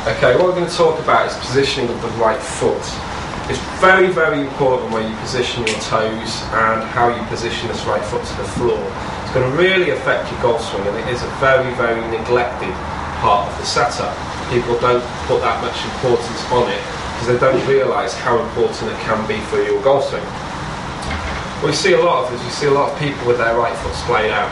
Okay, what we're going to talk about is positioning of the right foot. It's very, very important where you position your toes and how you position this right foot to the floor. It's going to really affect your golf swing, and it is a very, very neglected part of the setup. People don't put that much importance on it because they don't realise how important it can be for your golf swing. What we see a lot of is a lot of people with their right foot splayed out.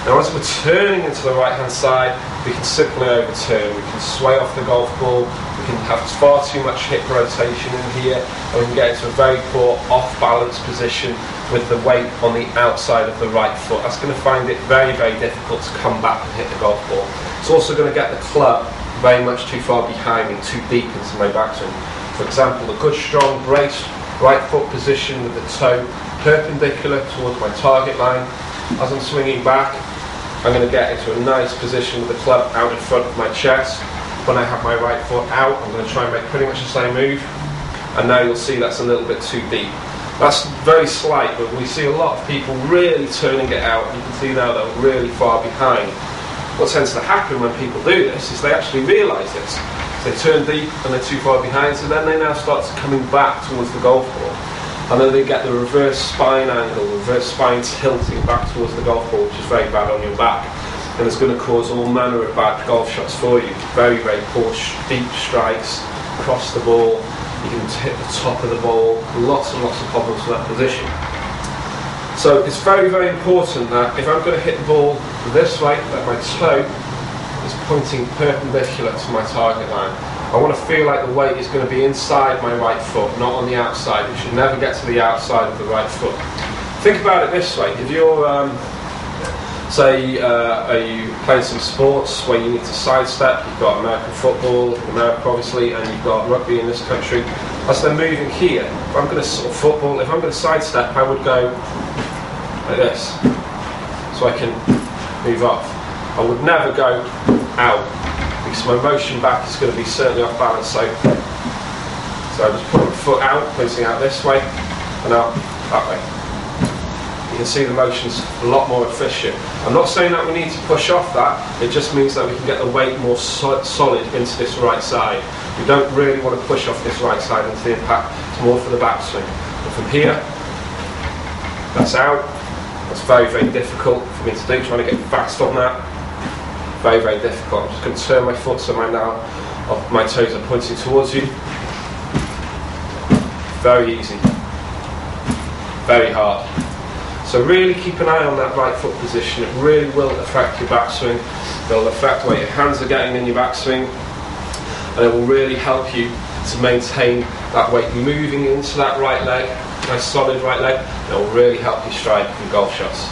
Now as we're turning into the right hand side, we can simply overturn, we can sway off the golf ball, we can have far too much hip rotation in here, and we can get into a very poor off-balance position with the weight on the outside of the right foot. That's going to find it very, very difficult to come back and hit the golf ball. It's also going to get the club very much too far behind me, too deep into my backswing. For example, a good strong braced right foot position with the toe perpendicular towards my target line. As I'm swinging back, I'm going to get into a nice position with the club out in front of my chest. When I have my right foot out, I'm going to try and make pretty much the same move. And now you'll see that's a little bit too deep. That's very slight, but we see a lot of people really turning it out. You can see now they're really far behind. What tends to happen when people do this is they actually realise this. They turn deep and they're too far behind, so then they now start coming back towards the golf ball. And then they get the reverse spine angle, reverse spine tilting back towards the golf ball, which is very bad on your back. And it's going to cause all manner of bad golf shots for you. Very, very poor deep strikes, across the ball, you can hit the top of the ball, lots and lots of problems with that position. So it's very, very important that if I'm going to hit the ball this way, that my toe is pointing perpendicular to my target line. I want to feel like the weight is going to be inside my right foot, not on the outside. It should never get to the outside of the right foot. Think about it this way. If you're, are you playing some sports where you need to sidestep, you've got American football, America obviously, and you've got rugby in this country. As they're moving here, if I'm going to football, if I'm going to sidestep, I would go like this, so I can move off. I would never go out, because my motion back is going to be certainly off balance. So I just put my foot out, pointing out this way, and out that way. You can see the motion's a lot more efficient. I'm not saying that we need to push off that, it just means that we can get the weight more solid into this right side. We don't really want to push off this right side into the impact, it's more for the backswing. But from here, that's out. That's very, very difficult for me to do, trying to get fast on that. Very, very difficult. I'm just going to turn my foot so my toes are pointing towards you. Very easy. Very hard. So really keep an eye on that right foot position. It really will affect your backswing. It will affect where your hands are getting in your backswing, and it will really help you to maintain that weight moving into that right leg, nice solid right leg. It will really help you strike your golf shots.